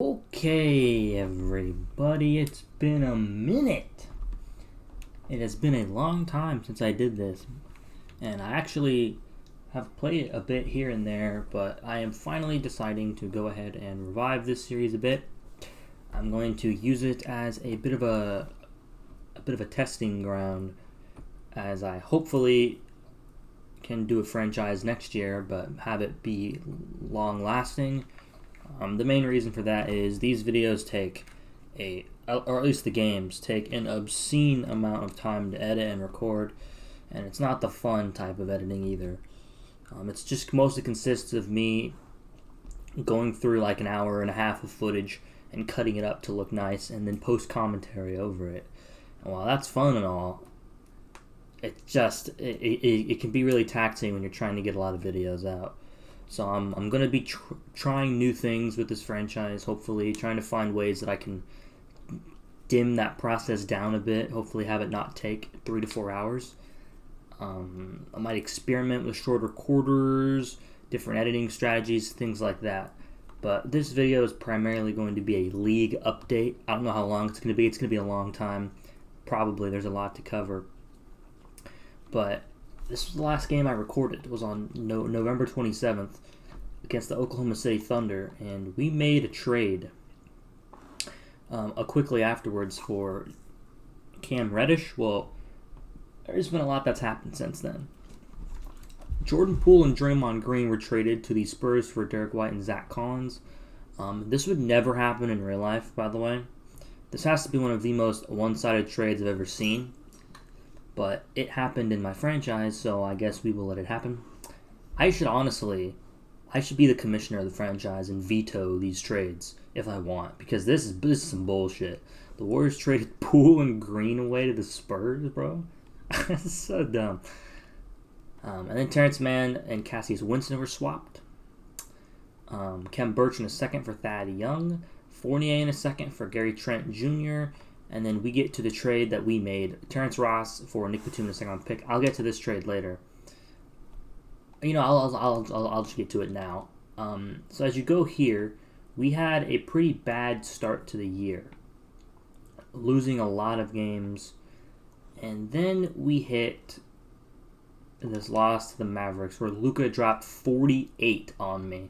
Okay, everybody, it's been a minute. It has been a long time since I did this, and I actually have played a bit here and there, but I am finally deciding to go ahead and revive this series a bit. I'm going to use it as a bit of a testing ground, as I hopefully can do a franchise next year, but have it be long lasting. The main reason for that is these videos take or at least the games take an obscene amount of time to edit and record, and it's not the fun type of editing either. It's just mostly consists of me going through like an hour and a half of footage and cutting it up to look nice, and then post commentary over it. And while that's fun and all, it can be really taxing when you're trying to get a lot of videos out. So I'm going to be trying new things with this franchise, hopefully, trying to find ways that I can dim that process down a bit, hopefully have it not take 3 to 4 hours. I might experiment with shorter quarters, different editing strategies, things like that. But this video is primarily going to be a league update. I don't know how long it's going to be. It's going to be a long time. Probably there's a lot to cover. But this was the last game I recorded. It was on November 27th against the Oklahoma City Thunder, and we made a trade quickly afterwards for Cam Reddish. Well, there's been a lot that's happened since then. Jordan Poole and Draymond Green were traded to the Spurs for Derek White and Zach Collins. This would never happen in real life, by the way. This has to be one of the most one-sided trades I've ever seen. But it happened in my franchise, so I guess we will let it happen. I should be the commissioner of the franchise and veto these trades if I want, because this is some bullshit. The Warriors traded Poole and Green away to the Spurs, bro. That's so dumb. And then Terrence Mann and Cassius Winston were swapped. Kem Birch in a second for Thad Young. Fournier in a second for Gary Trent Jr., and then we get to the trade that we made. Terrence Ross for Nick Batum in a second round pick. I'll get to this trade later. I'll just get to it now. So as you go here, we had a pretty bad start to the year, losing a lot of games, and then we hit this loss to the Mavericks where Luka dropped 48 on me.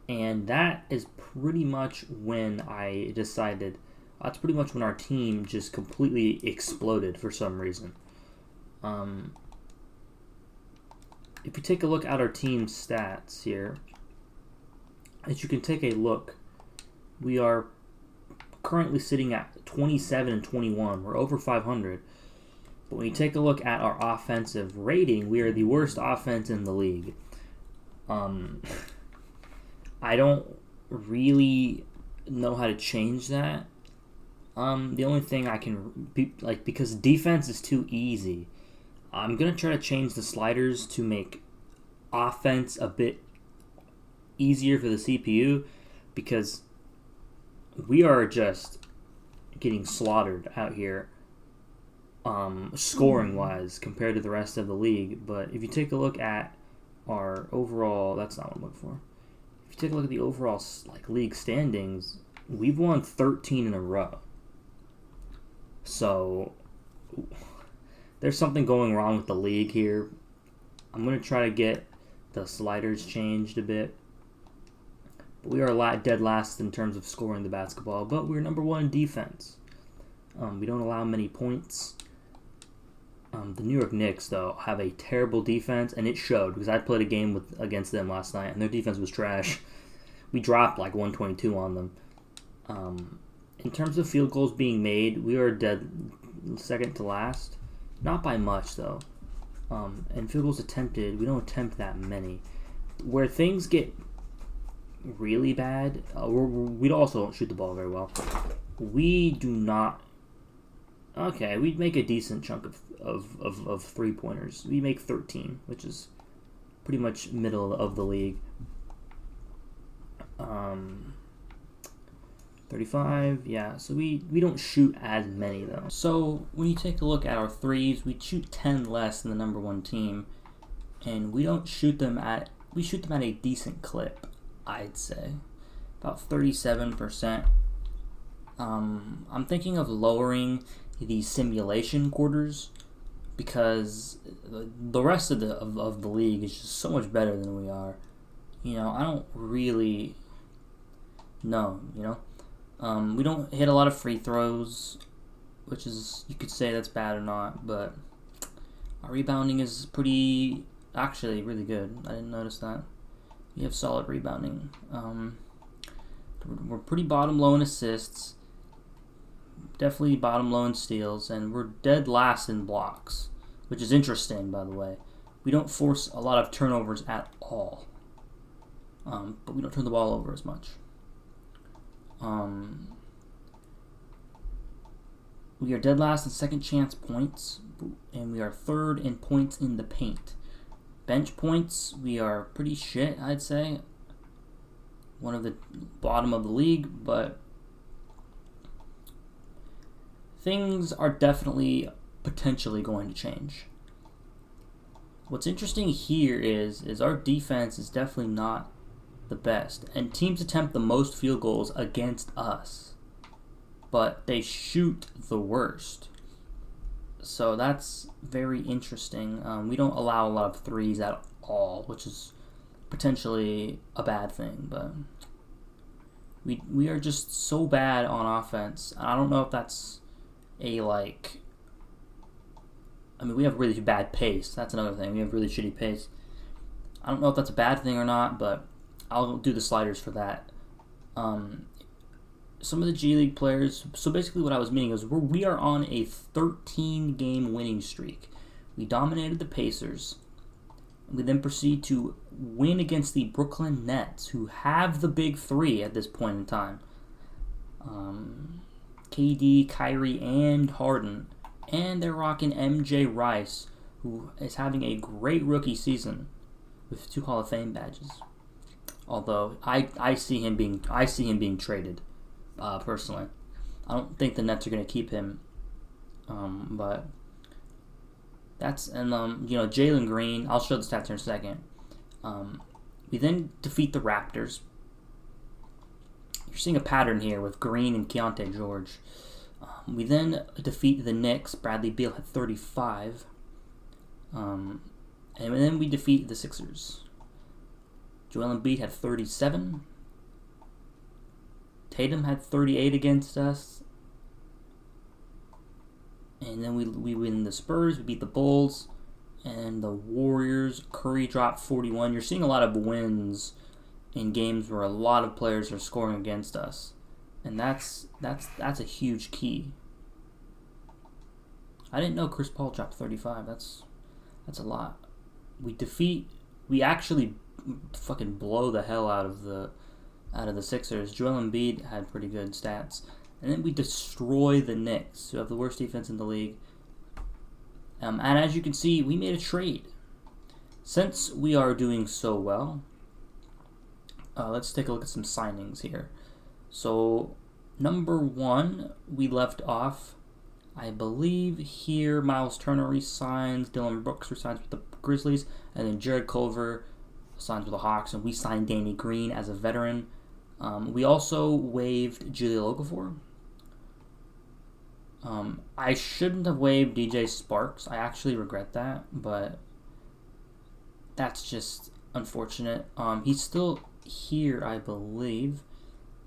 And that is pretty much when I decided. That's pretty much when our team just completely exploded for some reason. If you take a look at our team stats here, as you can take a look, we are currently sitting at 27 and 21. We're over 500. But when you take a look at our offensive rating, we are the worst offense in the league. I don't really know how to change that. The only thing I can because defense is too easy, I'm gonna try to change the sliders to make offense a bit easier for the CPU, because we are just getting slaughtered out here, scoring wise compared to the rest of the league. But if you take a look at our overall, that's not what I'm looking for. If you take a look at the overall league standings, we've won 13 in a row. So there's something going wrong with the league here. I'm going to try to get the sliders changed a bit. But we are dead last in terms of scoring the basketball, but we're number one in defense. We don't allow many points. The New York Knicks, though, have a terrible defense, and it showed, because I played a game against them last night, and their defense was trash. We dropped like 122 on them. In terms of field goals being made, we are dead second to last. Not by much, though. And field goals attempted, we don't attempt that many. Where things get really bad, we also don't shoot the ball very well. We do not. Okay, we make a decent chunk of three-pointers. We make 13, which is pretty much middle of the league. 35, yeah, so we don't shoot as many, though. So when you take a look at our threes, we shoot 10 less than the number one team, and we shoot them at a decent clip, I'd say. about 37%. I'm thinking of lowering the simulation quarters because the rest of the league is just so much better than we are. You know, I don't really know, you know. We don't hit a lot of free throws, which is, you could say that's bad or not, but our rebounding is actually really good. I didn't notice that. We have solid rebounding. We're pretty bottom low in assists, definitely bottom low in steals, and we're dead last in blocks, which is interesting, by the way. We don't force a lot of turnovers at all, but we don't turn the ball over as much. We are dead last in second chance points, and we are third in points in the paint. Bench points, we are pretty shit, I'd say. One of the bottom of the league, but things are definitely potentially going to change. What's interesting here is our defense is definitely not the best, and teams attempt the most field goals against us, but they shoot the worst. So that's very interesting. We don't allow a lot of threes at all, which is potentially a bad thing, but we are just so bad on offense. I don't know if that's we have really bad pace. That's another thing. We have really shitty pace. I don't know if that's a bad thing or not, but I'll do the sliders for that. Some of the G League players, so basically what I was meaning is we are on a 13-game winning streak. We dominated the Pacers. We then proceed to win against the Brooklyn Nets, who have the big three at this point in time. KD, Kyrie, and Harden. And they're rocking MJ Rice, who is having a great rookie season with 2 Hall of Fame badges. Although I see him being traded, personally. I don't think the Nets are going to keep him, but that's Jalen Green. I'll show the stats here in a second. We then defeat the Raptors. You're seeing a pattern here with Green and Keontae George. We then defeat the Knicks. Bradley Beal had 35. And then we defeat the Sixers. Joel Embiid had 37. Tatum had 38 against us. And then we win the Spurs. We beat the Bulls. And the Warriors. Curry dropped 41. You're seeing a lot of wins in games where a lot of players are scoring against us. And that's a huge key. I didn't know Chris Paul dropped 35. That's a lot. We actually fucking blow the hell out of the Sixers. Joel Embiid had pretty good stats. And then we destroy the Knicks, who have the worst defense in the league. And as you can see, we made a trade. Since we are doing so well, let's take a look at some signings here. So, number 1, we left off, I believe here, Miles Turner resigns, Dylan Brooks resigns with the Grizzlies, and then Jared Culver signs with the Hawks, and we signed Danny Green as a veteran. We also waived Julia Okafor. I shouldn't have waived DJ Sparks. I actually regret that, but that's just unfortunate. He's still here, I believe.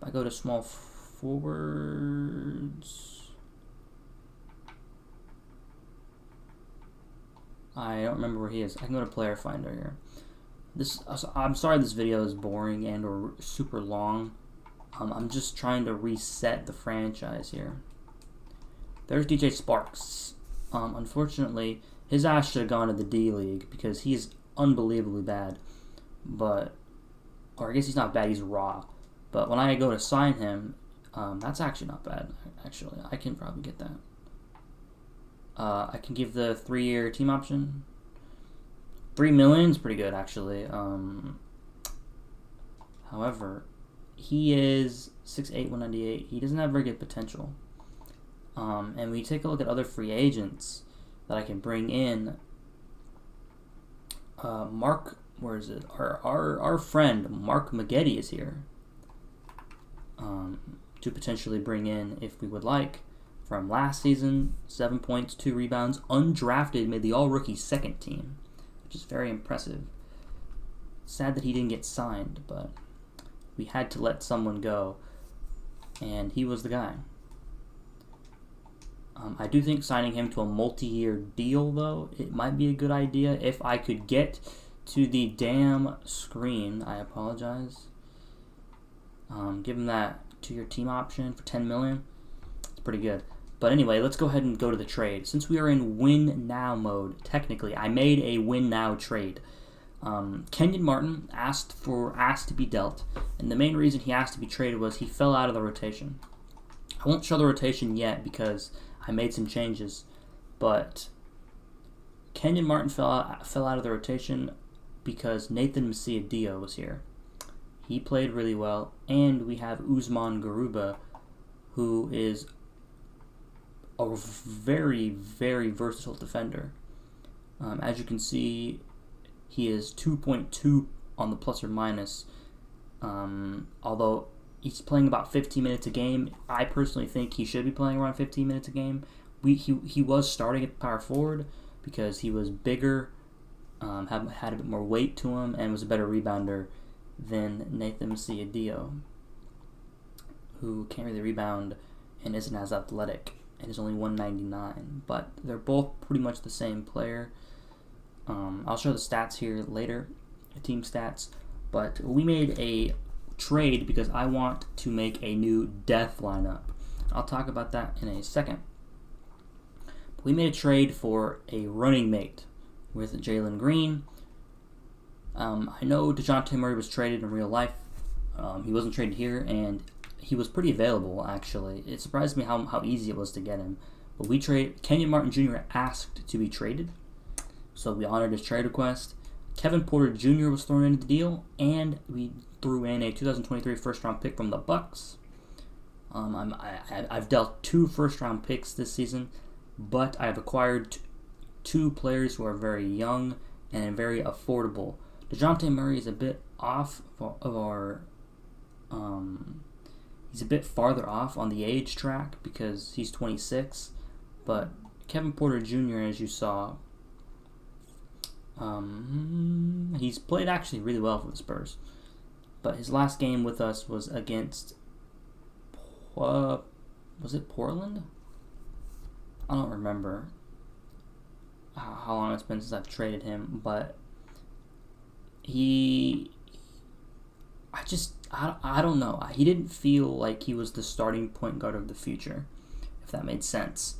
If I go to small forwards, I don't remember where he is. I can go to player finder here. I'm sorry this video is boring and or super long. I'm just trying to reset the franchise here. There's DJ Sparks. Unfortunately, his ass should have gone to the D League because he's unbelievably bad. Or I guess he's not bad, he's raw. But when I go to sign him, that's actually not bad. Actually, I can probably get that. I can give the 3-year team option. $3 million is pretty good, actually. However, he is 6'8", 198. He doesn't have very good potential. And we take a look at other free agents that I can bring in. Where is it? Our friend Mark Maggette is here. to potentially bring in if we would like. From last season, 7 points, 2 rebounds, undrafted, made the all-rookie second team, which is very impressive. Sad that he didn't get signed, but we had to let someone go, and he was the guy. I do think signing him to a multi-year deal, though, it might be a good idea. If I could get to the damn screen, I apologize. Give him that 2-year team option for $10 million. It's pretty good. But anyway, let's go ahead and go to the trade. Since we are in win now mode, technically, I made a win now trade. Kenyon Martin asked to be dealt, and the main reason he asked to be traded was he fell out of the rotation. I won't show the rotation yet because I made some changes, but Kenyon Martin fell out of the rotation because Nathan Messiah-Dio was here. He played really well, and we have Usman Garuba, who is a very, very versatile defender. As you can see, he is 2.2 on the plus or minus. Although he's playing about 15 minutes a game, I personally think he should be playing around 15 minutes a game. He was starting at power forward because he was bigger, had a bit more weight to him, and was a better rebounder than Nathan Messiah-Dio, who can't really rebound and isn't as athletic and is only 199. But they're both pretty much the same player. I'll show the stats here later, the team stats. But we made a trade because I want to make a new death lineup. I'll talk about that in a second. But we made a trade for a running mate with Jalen Green. I know DeJounte Murray was traded in real life. He wasn't traded here, and he was pretty available, actually. It surprised me how easy it was to get him. But Kenyon Martin Jr. asked to be traded, so we honored his trade request. Kevin Porter Jr. was thrown into the deal, and we threw in a 2023 first-round pick from the Bucks. I've dealt 2 first-round picks this season, but I've acquired 2 players who are very young and very affordable. DeJounte Murray is a bit off of our... he's a bit farther off on the age track because he's 26, but Kevin Porter Jr., as you saw, he's played actually really well for the Spurs. But his last game with us was against, was it Portland? I don't remember how long it's been since I've traded him, but I don't know. He didn't feel like he was the starting point guard of the future, if that made sense.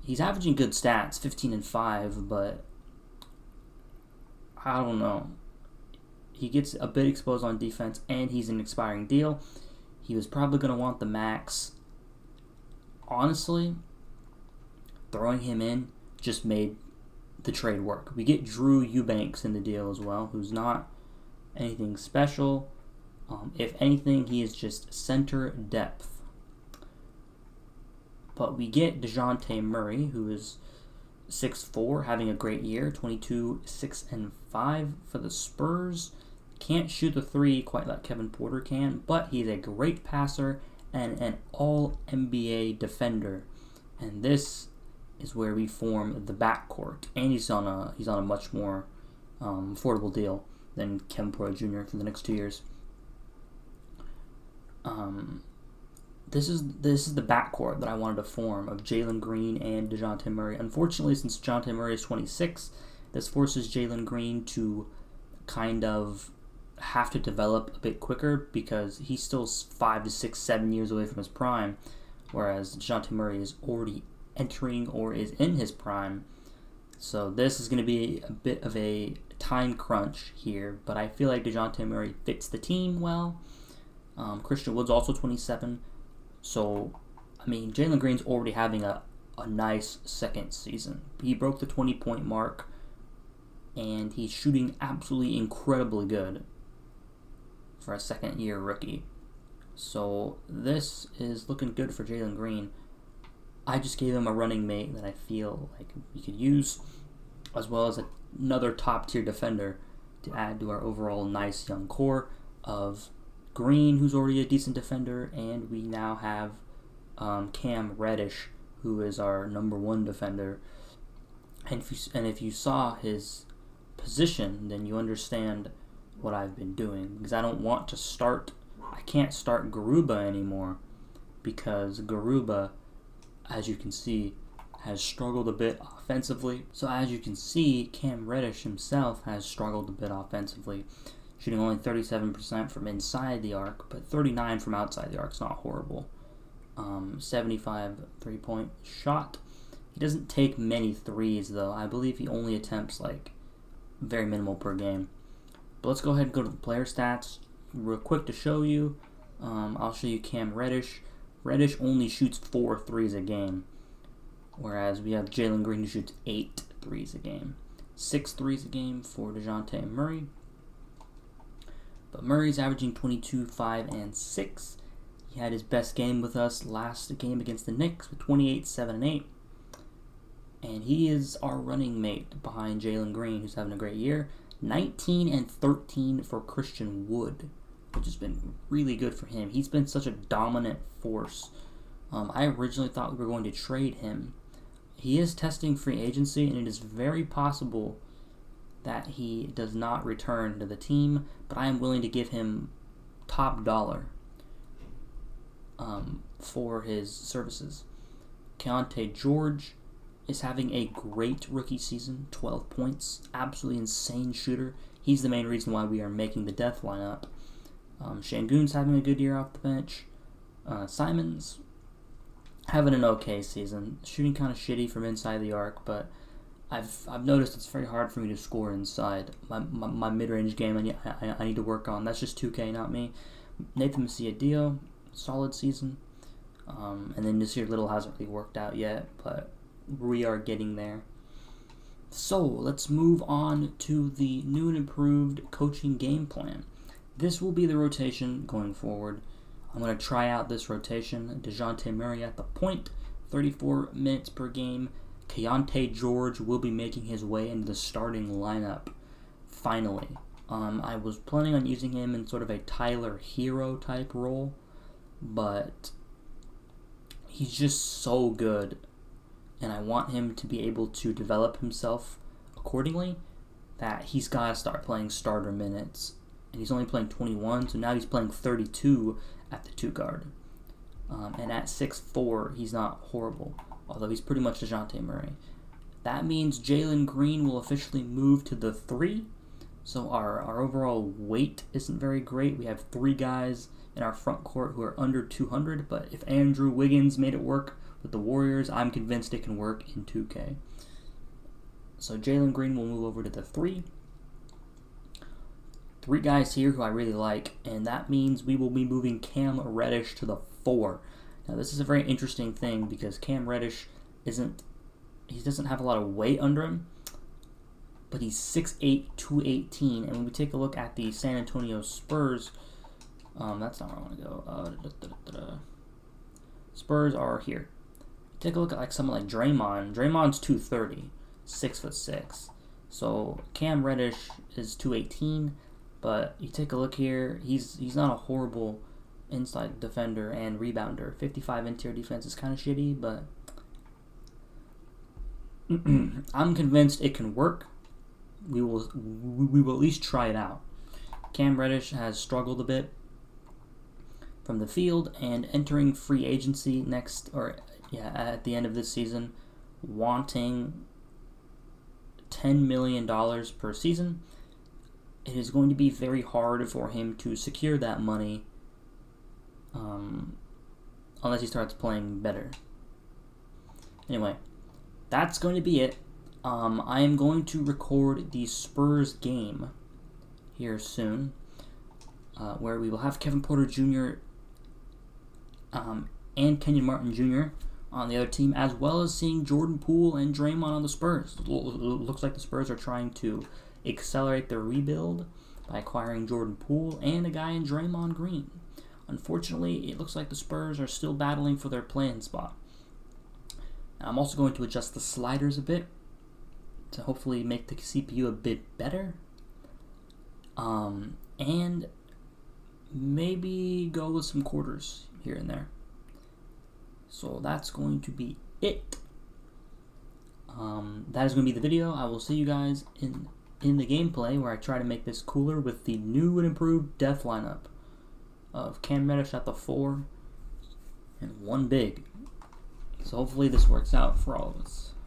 He's averaging good stats, 15 and 5, but I don't know. He gets a bit exposed on defense, and he's an expiring deal. He was probably going to want the max. Honestly, throwing him in just made the trade work. We get Drew Eubanks in the deal as well, who's not anything special. If anything, he is just center depth. But we get DeJounte Murray, who is 6'4", having a great year, 22, 6, and 5 for the Spurs. Can't shoot the 3 quite like Kevin Porter can, but he's a great passer and an all-NBA defender. And this is where we form the backcourt. And he's on a much more affordable deal than Kevin Porter Jr. for the next 2 years. This is the backcourt that I wanted to form of Jalen Green and DeJounte Murray. Unfortunately, since DeJounte Murray is 26, this forces Jalen Green to kind of have to develop a bit quicker because he's still 5 to 6, 7 years away from his prime, whereas DeJounte Murray is already entering or is in his prime. So this is going to be a bit of a time crunch here, but I feel like DeJounte Murray fits the team well. Christian Wood's also 27. So, I mean, Jalen Green's already having a nice second season. He broke the 20-point mark, and he's shooting absolutely incredibly good for a second-year rookie. So, this is looking good for Jalen Green. I just gave him a running mate that I feel like we could use, as well as another top-tier defender to add to our overall nice young core of Green, who's already a decent defender, and we now have Cam Reddish, who is our number 1 defender. And if you saw his position, then you understand what I've been doing, because I can't start Garuba anymore, because Garuba, as you can see, has struggled a bit offensively. So as you can see, Cam Reddish himself has struggled a bit offensively, shooting only 37% from inside the arc, but 39% from outside the arc. It's not horrible. 75 3-point shot. He doesn't take many threes, though. I believe he only attempts very minimal per game. But let's go ahead and go to the player stats real quick to show you. I'll show you Cam Reddish. Reddish only shoots 4 threes a game, whereas we have Jalen Green who shoots 8 threes a game. 6 threes a game for DeJounte Murray. But Murray's averaging 22, 5, and 6. He had his best game with us last game against the Knicks with 28, 7, and 8. And he is our running mate behind Jalen Green, who's having a great year. 19 and 13 for Christian Wood, which has been really good for him. He's been such a dominant force. I originally thought we were going to trade him. He is testing free agency, and it is very possible that he does not return to the team, but I am willing to give him top dollar for his services. Keontae George is having a great rookie season, 12 points, absolutely insane shooter. He's the main reason why we are making the death lineup. Şengün's having a good year off the bench. Simons having an okay season, shooting kind of shitty from inside the arc, but I've noticed it's very hard for me to score inside. My mid-range game I need to work on. That's just 2K, not me. Nathan Messiadio, solid season. And then Nasir Little hasn't really worked out yet, but we are getting there. So let's move on to the new and improved coaching game plan. This will be the rotation going forward. I'm going to try out this rotation. DeJounte Murray at the point, 34 minutes per game. Keontae George will be making his way into the starting lineup, finally. I was planning on using him in sort of a Tyler Hero type role, but he's just so good, and I want him to be able to develop himself accordingly, that he's got to start playing starter minutes. And he's only playing 21, so now he's playing 32 at the 2 guard. And at 6'4", he's not horrible, although he's pretty much DeJounte Murray. That means Jalen Green will officially move to the 3, so our overall weight isn't very great. We have 3 guys in our front court who are under 200, but if Andrew Wiggins made it work with the Warriors, I'm convinced it can work in 2K. So Jalen Green will move over to the 3. 3 guys here who I really like, and that means we will be moving Cam Reddish to the 4. Now this is a very interesting thing because Cam Reddish doesn't have a lot of weight under him, but he's 6'8", 218, and when we take a look at the San Antonio Spurs, that's not where I want to go. Spurs are here. Take a look at someone like Draymond. Draymond's 230, 6'6". So Cam Reddish is 218. But you take a look here, he's not a horrible inside defender and rebounder. 55 interior defense is kind of shitty, but I'm convinced it can work. We will at least try it out. Cam Reddish has struggled a bit from the field, and entering free agency at the end of this season, wanting $10 million per season. It is going to be very hard for him to secure that money unless he starts playing better. Anyway, that's going to be it. I am going to record the Spurs game here soon, where we will have Kevin Porter Jr. And Kenyon Martin Jr. on the other team, as well as seeing Jordan Poole and Draymond on the Spurs. It looks like the Spurs are trying to accelerate their rebuild by acquiring Jordan Poole and a guy in Draymond Green. Unfortunately, it looks like the Spurs are still battling for their play-in spot. I'm also going to adjust the sliders a bit to hopefully make the CPU a bit better, and maybe go with some quarters here and there. So that's going to be it. That is going to be the video. I will see you guys in the gameplay where I try to make this cooler with the new and improved def lineup of Cam Reddish at the 4 and 1 big. So hopefully this works out for all of us.